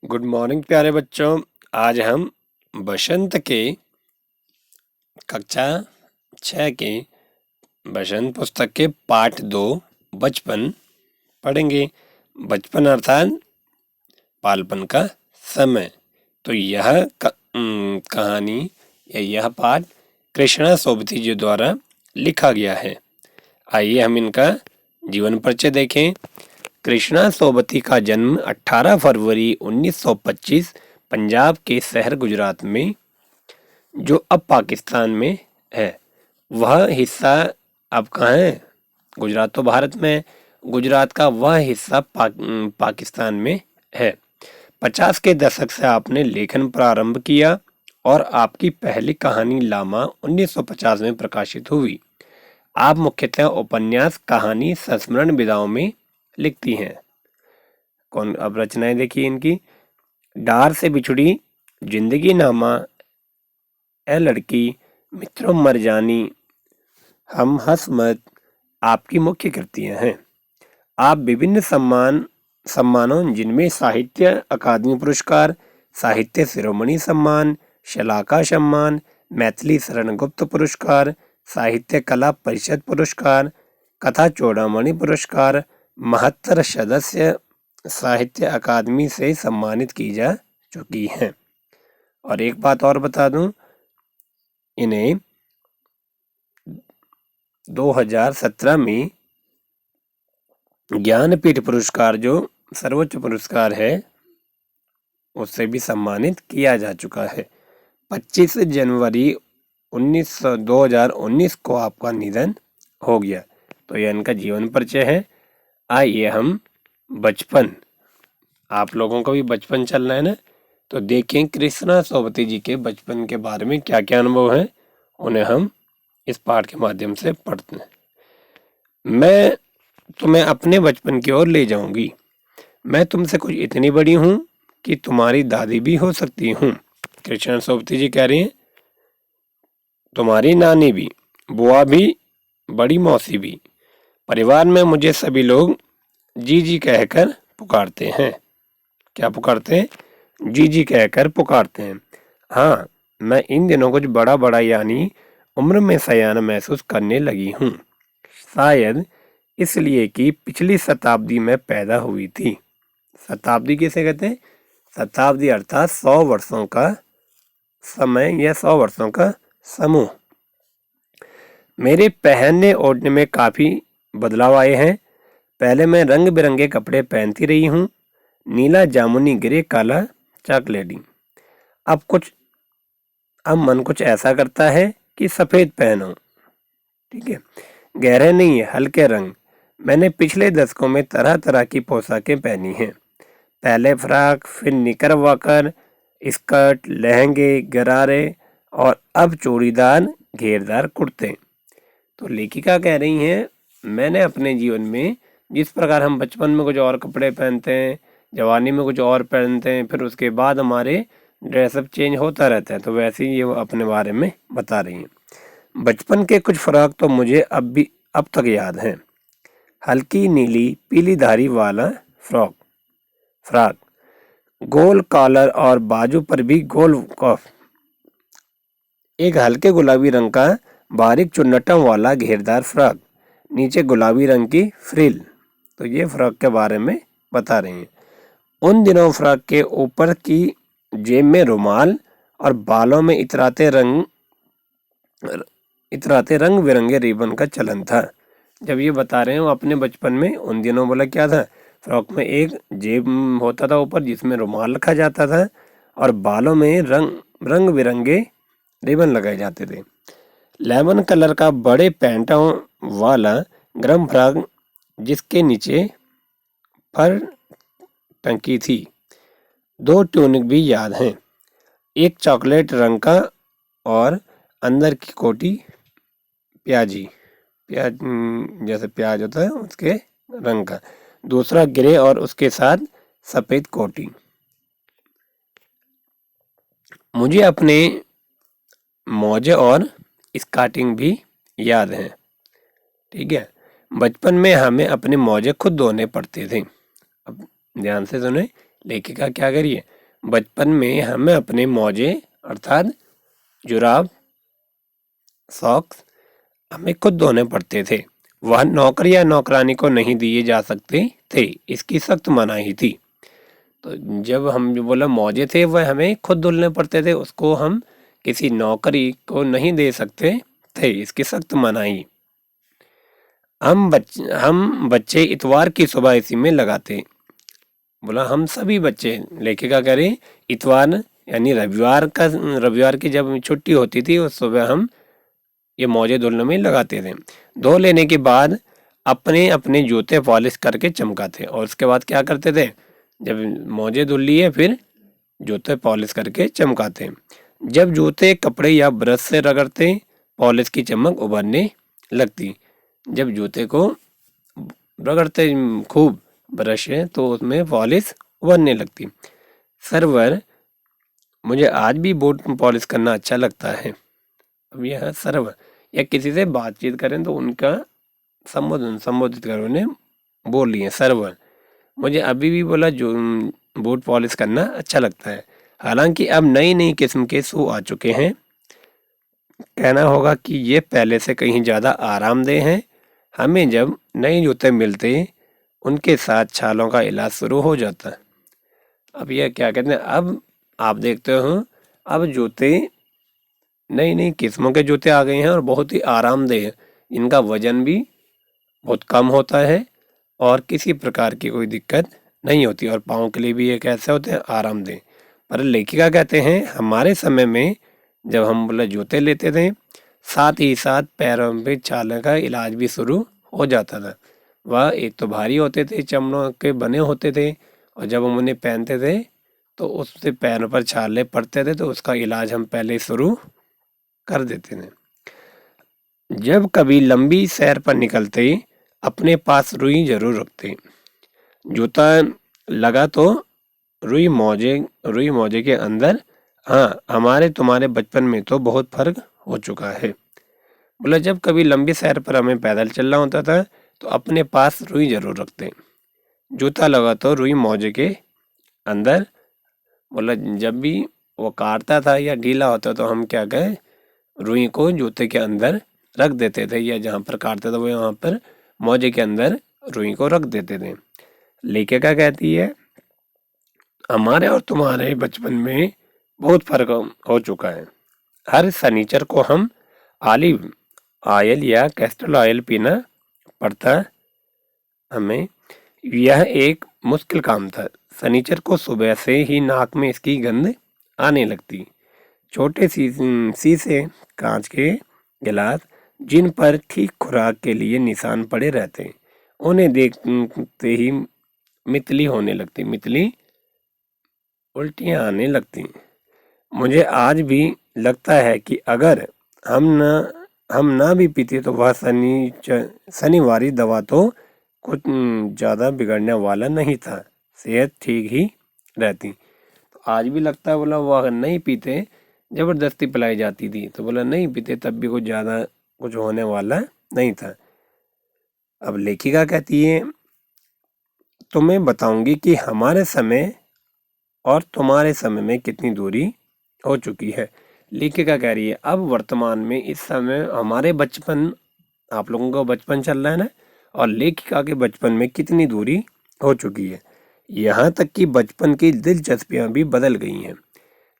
Good morning प्यारे बच्चों। आज हम बसंत के कक्षा 6 के बसंत पुस्तक के पाठ 2 बचपन पढ़ेंगे। बचपन अर्थात बालपन का समय। तो यह कहानी या यह पाठ कृष्णा सोबती जी द्वारा लिखा गया है। आइए हम इनका जीवन परिचय देखें। कृष्णा सोबती का जन्म 18 फरवरी 1925 पंजाब के शहर गुजरात में, जो अब पाकिस्तान में है। वह हिस्सा अब कहाँ है? गुजरात तो भारत में है। गुजरात का वह हिस्सा पाकिस्तान में है। 50 के दशक से आपने लेखन प्रारंभ किया और आपकी पहली कहानी लामा 1950 में प्रकाशित हुई। आप मुख्यतः उपन्यास, कहानी, संस्मरण विधाओं में लिखती हैं। कौन अब रचनाएं देखिए इनकी। डार से बिछुड़ी, जिंदगी नामा, ए लड़की, मित्रों मर जानी, हम हंस मत आपकी मुख्य कृतियां हैं। आप विभिन्न सम्मानों जिनमें साहित्य अकादमी पुरस्कार, साहित्य शिरोमणि सम्मान, शलाका सम्मान, मैथिली शरण गुप्त पुरस्कार, साहित्य कला परिषद पुरस्कार, कथा चूड़ामणि पुरस्कार, महत्तर सदस्य साहित्य अकादमी से सम्मानित की जा चुकी हैं। और एक बात और बता दूं, इन्हें 2017 में ज्ञानपीठ पुरस्कार, जो सर्वोच्च पुरस्कार है, उससे भी सम्मानित किया जा चुका है। 25 जनवरी 2019 को आपका निधन हो गया। तो यह इनका जीवन परिचय है। आइए हम बचपन, आप लोगों का भी बचपन चल रहा है ना, तो देखें कृष्णा सोबती जी के बचपन के बारे में क्या क्या अनुभव है, उन्हें हम इस पाठ के माध्यम से पढ़ते हैं। मैं तुम्हें अपने बचपन की ओर ले जाऊंगी। मैं तुमसे कुछ इतनी बड़ी हूं कि तुम्हारी दादी भी हो सकती हूँ। कृष्णा सोबती जी कह रही हैं, तुम्हारी नानी भी, बुआ भी, बड़ी मौसी भी। परिवार में मुझे सभी लोग जी जी कहकर पुकारते हैं। क्या पुकारते हैं? जी जी कहकर पुकारते हैं। हाँ, मैं इन दिनों कुछ बड़ा बड़ा यानी उम्र में सयाना महसूस करने लगी हूँ। शायद इसलिए कि पिछली शताब्दी में पैदा हुई थी। शताब्दी किसे कहते हैं? शताब्दी अर्थात 100 वर्षों का समय या 100 वर्षों का समूह। मेरे पहनने ओढ़ने में काफी बदलाव आए हैं। पहले मैं रंग बिरंगे कपड़े पहनती रही हूँ, नीला, जामुनी, ग्रे, काला, चॉकलेटी। अब मन कुछ ऐसा करता है कि सफेद पहनो। ठीक है, गहरे नहीं है, हल्के रंग। मैंने पिछले दशकों में तरह तरह की पोशाकें पहनी हैं। पहले फ्रॉक, फिर निकरवाकर, स्कर्ट, लहंगे, गरारे और अब चूड़ीदार घेरदार कुर्ते। तो लेखिका कह रही हैं, मैंने अपने जीवन में जिस प्रकार हम बचपन में कुछ और कपड़े पहनते हैं, जवानी में कुछ और पहनते हैं, फिर उसके बाद हमारे ड्रेसअप चेंज होता रहता है, तो वैसे ही ये वो अपने बारे में बता रही हैं। बचपन के कुछ फ्रॉक तो मुझे अब तक याद हैं। हल्की नीली पीली धारी वाला फ्रॉक, गोल कॉलर और बाजू पर भी गोल कफ, एक हल्के गुलाबी रंग का बारीक चुन्नटों वाला घेरदार फ्रॉक, नीचे गुलाबी रंग की फ्रिल। तो ये फ्रॉक के बारे में बता रही हैं। उन दिनों फ्रॉक के ऊपर की जेब में रुमाल और बालों में इतराते रंग बिरंगे रिबन का चलन था। जब ये बता रहे हैं वो अपने बचपन में, उन दिनों बोला क्या था, फ्रॉक में एक जेब होता था ऊपर जिसमें रुमाल रखा जाता था और बालों में रंग बिरंगे रिबन लगाए जाते थे। लेमन कलर का बड़े पैंटों वाला गर्म फ्रॉक जिसके नीचे फर टंकी थी। 2 ट्यूनिक भी याद हैं, एक चॉकलेट रंग का और अंदर की कोटी प्याज जैसे प्याज होता है उसके रंग का, दूसरा ग्रे और उसके साथ सफेद कोटी। मुझे अपने मोजे और स्कार्टिंग भी याद हैं। ठीक है, बचपन में हमें अपने मोजे खुद धोने पड़ते थे। अब ध्यान से सुने, लेखिका क्या करिए, बचपन में हमें अपने मोजे अर्थात जुराब, सॉक्स हमें खुद धोने पड़ते थे। वह नौकर या नौकरानी को नहीं दिए जा सकते थे, इसकी सख्त मनाही थी। तो जब हम जो बोला मोजे थे वह हमें खुद धुलने पड़ते थे, उसको हम किसी नौकरी को नहीं दे सकते थे, इसकी सख्त मनाही। हम बच्चे इतवार की सुबह इसी में लगाते। बोला हम सभी बच्चे लेके क्या करें, इतवार यानी रविवार की जब छुट्टी होती थी उस सुबह हम ये मोजे धुलने में लगाते थे। धो लेने के बाद अपने अपने जूते पॉलिश करके चमकाते और उसके बाद क्या करते थे, जब मोजे धुल लिए फिर जूते पॉलिश करके चमकाते। जब जूते कपड़े या ब्रश से रगड़ते पॉलिश की चमक उभरने लगती। जब जूते को रगड़ते खूब ब्रश है तो उसमें पॉलिश उभरने लगती। सरवर मुझे आज भी बूट पॉलिश करना अच्छा लगता है। अब यह सरवर या किसी से बातचीत करें तो उनका संबोधित करो, उन्हें बोलिए सरवर। मुझे अभी भी बोला जो बूट पॉलिश करना अच्छा लगता है। हालांकि अब नई नई किस्म के शू आ चुके हैं, कहना होगा कि ये पहले से कहीं ज़्यादा आरामदेह हैं। हमें जब नए जूते मिलते उनके साथ छालों का इलाज शुरू हो जाता है। अब यह क्या कहते हैं, अब आप देखते हो अब जूते नई नई किस्मों के जूते आ गए हैं और बहुत ही आरामदेह, इनका वजन भी बहुत कम होता है और किसी प्रकार की कोई दिक्कत नहीं होती और पाँव के लिए भी ये कैसे होते हैं, आरामदेह। पर लेखिका कहते हैं हमारे समय में जब हम बोला जूते लेते थे साथ ही साथ पैरों में छाले का इलाज भी शुरू हो जाता था। वह एक तो भारी होते थे, चमड़ों के बने होते थे और जब हम उन्हें पहनते थे तो उससे पैरों पर छाले पड़ते थे तो उसका इलाज हम पहले शुरू कर देते थे। जब कभी लंबी सैर पर निकलते अपने पास रुई जरूर रखते। जूता लगा तो रुई मोजे के अंदर। हाँ, हमारे तुम्हारे बचपन में तो बहुत फर्क हो चुका है। बोला जब कभी लंबी सैर पर हमें पैदल चलना होता था तो अपने पास रुई जरूर रखते। जूता लगा तो रुई मोजे के अंदर। बोला जब भी वो काटता था या ढीला होता तो हम क्या कहें, रुई को जूते के अंदर रख देते थे या जहाँ पर काटते थे वो वहाँ पर मोजे के अंदर रुई को रख देते थे। लेखिका कहती है हमारे और तुम्हारे बचपन में बहुत फर्क हो चुका है। हर शनिचर को हम ऑलिव ऑयल या कैस्टर ऑयल पीना पड़ता हमें। यह एक मुश्किल काम था। शनिचर को सुबह से ही नाक में इसकी गंध आने लगती। छोटे शीशे कांच के गिलास जिन पर ठीक खुराक के लिए निशान पड़े रहते, उन्हें देखते ही मितली होने लगती, मितली उल्टियाँ आने लगती। मुझे आज भी लगता है कि अगर हम ना भी पीते तो वह शनिवारी दवा तो कुछ ज़्यादा बिगड़ने वाला नहीं था, सेहत ठीक ही रहती। तो आज भी लगता है बोला वो अगर नहीं पीते, ज़बरदस्ती पिलाई जाती थी तो बोला नहीं पीते तब भी कुछ ज़्यादा कुछ होने वाला नहीं था। अब लेखिका कहती है तुम्हें बताऊंगी कि हमारे समय और तुम्हारे समय में कितनी दूरी हो चुकी है। लेखिका कह रही है अब वर्तमान में इस समय हमारे बचपन, आप लोगों का बचपन चल रहा है ना, और लेखिका के बचपन में कितनी दूरी हो चुकी है। यहाँ तक कि बचपन की दिलचस्पियाँ भी बदल गई हैं।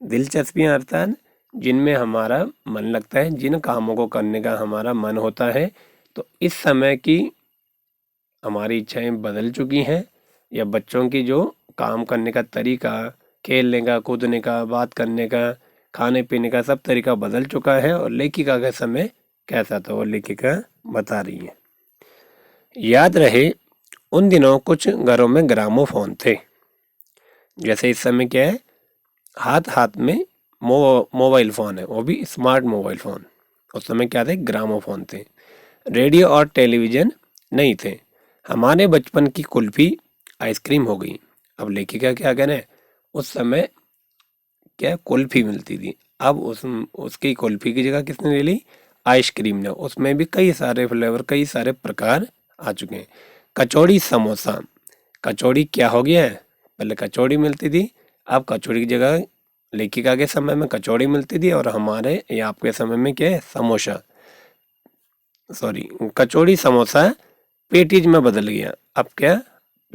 दिलचस्पियाँ अर्थात जिनमें हमारा मन लगता है, जिन कामों को करने का हमारा मन होता है, तो इस समय की हमारी इच्छाएं बदल चुकी हैं या बच्चों की जो काम करने का तरीका, खेलने का, कूदने का, बात करने का, खाने पीने का सब तरीका बदल चुका है। और लेखिका का समय कैसा था वो लेखिका बता रही है। याद रहे उन दिनों कुछ घरों में ग्रामोफोन थे, जैसे इस समय क्या है हाथ हाथ में मोबाइल फ़ोन है, वो भी स्मार्ट मोबाइल फ़ोन। उस समय क्या थे, ग्रामोफोन थे। रेडियो और टेलीविज़न नहीं थे। हमारे बचपन की कुल्फ़ी आइसक्रीम हो गई। अब लेखिका क्या कह रहे हैं, उस समय क्या कुल्फ़ी मिलती थी, अब उसकी कुल्फ़ी की जगह किसने ले ली, आइसक्रीम ने। उसमें भी कई सारे फ्लेवर, कई सारे प्रकार आ चुके हैं। कचौड़ी समोसा, कचौड़ी क्या हो गया है, पहले कचौड़ी मिलती थी अब कचौड़ी की जगह लेखिका के समय में कचौड़ी मिलती थी और हमारे या आपके समय में क्या है, समोसा, सॉरी, कचौड़ी समोसा पेटीज में बदल गया। अब क्या,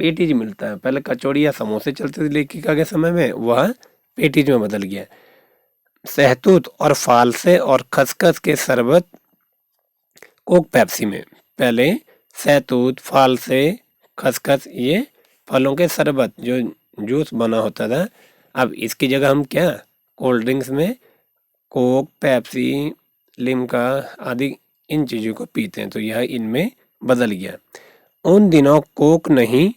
पेटीज मिलता है। पहले कचौड़ी या समोसे चलते थे लेखिका के समय में, वह पेटीज में बदल गया। सहतूत और फालसे और खसखस के शरबत कोक पेप्सी में। पहले सहतूत, फालसे, खसखस, ये फलों के शरबत जो जूस बना होता था, अब इसकी जगह हम क्या, कोल्ड ड्रिंक्स में कोक, पेप्सी, लिम्का आदि इन चीज़ों को पीते हैं, तो यह इनमें बदल गया। उन दिनों कोक नहीं,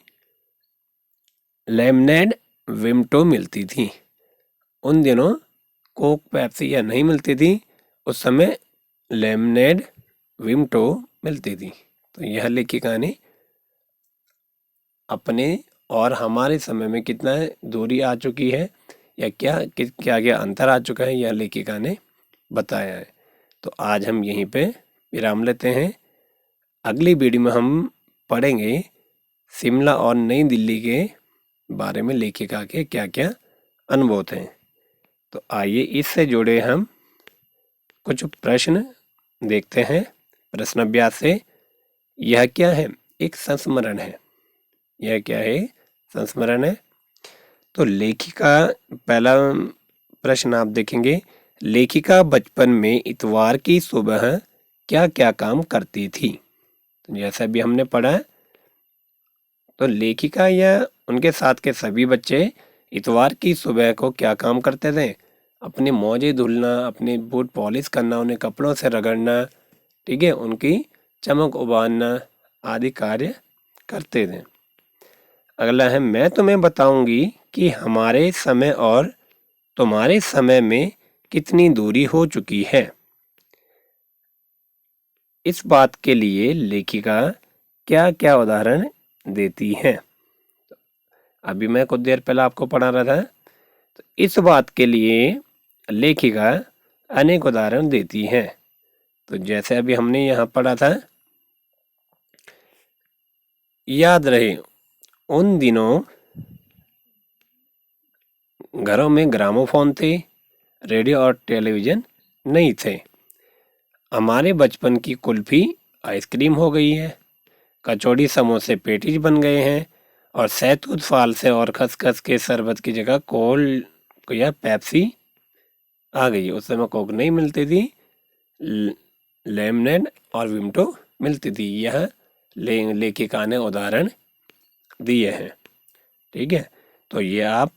लेमनेड, विमटो मिलती थी। उन दिनों कोक, पेप्सी या नहीं मिलती थी, उस समय लेमनेड, विमटो मिलती थी। तो यह लेखिका ने अपने और हमारे समय में कितना दूरी आ चुकी है या क्या क्या अंतर आ चुका है, यह लेखिका ने बताया है। तो आज हम यहीं पे विराम लेते हैं। अगली वीडियो में हम पढ़ेंगे शिमला और नई दिल्ली के बारे में लेखिका के क्या क्या अनुभव थे। तो आइए इससे जुड़े हम कुछ प्रश्न देखते हैं प्रश्न अभ्यास से। यह क्या है, एक संस्मरण है। यह क्या है, संस्मरण है। तो लेखिका, पहला प्रश्न आप देखेंगे, लेखिका बचपन में इतवार की सुबह क्या क्या काम करती थी। तो जैसा भी हमने पढ़ा, तो लेखिका या उनके साथ के सभी बच्चे इतवार की सुबह को क्या काम करते थे, अपने मोजे धुलना, अपने बूट पॉलिश करना, उन्हें कपड़ों से रगड़ना, ठीक है, उनकी चमक उभारना आदि कार्य करते थे। अगला है, मैं तुम्हें बताऊंगी कि हमारे समय और तुम्हारे समय में कितनी दूरी हो चुकी है। इस बात के लिए लेखिका क्या क्या उदाहरण देती है। अभी मैं कुछ देर पहले आपको पढ़ा रहा था। तो इस बात के लिए लेखिका अनेक उदाहरण देती है। तो जैसे अभी हमने यहाँ पढ़ा था, याद रहे उन दिनों घरों में ग्रामोफोन थे, रेडियो और टेलीविजन नहीं थे। हमारे बचपन की कुल्फी आइसक्रीम हो गई है, कचौड़ी समोसे पेटीज बन गए हैं, और सहतूत, फालसे और खसखस के शरबत की जगह कोल्ड या पेप्सी आ गई। उस समय कोक नहीं मिलती थी, लेमनेड और विमटो मिलती थी। यह लेखिका ने उदाहरण दिए हैं। ठीक है, तो ये आप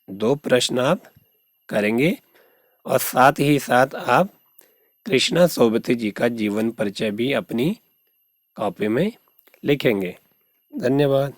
2 प्रश्न आप करेंगे और साथ ही साथ आप कृष्णा सोबती जी का जीवन परिचय भी अपनी कॉपी में लिखेंगे। धन्यवाद।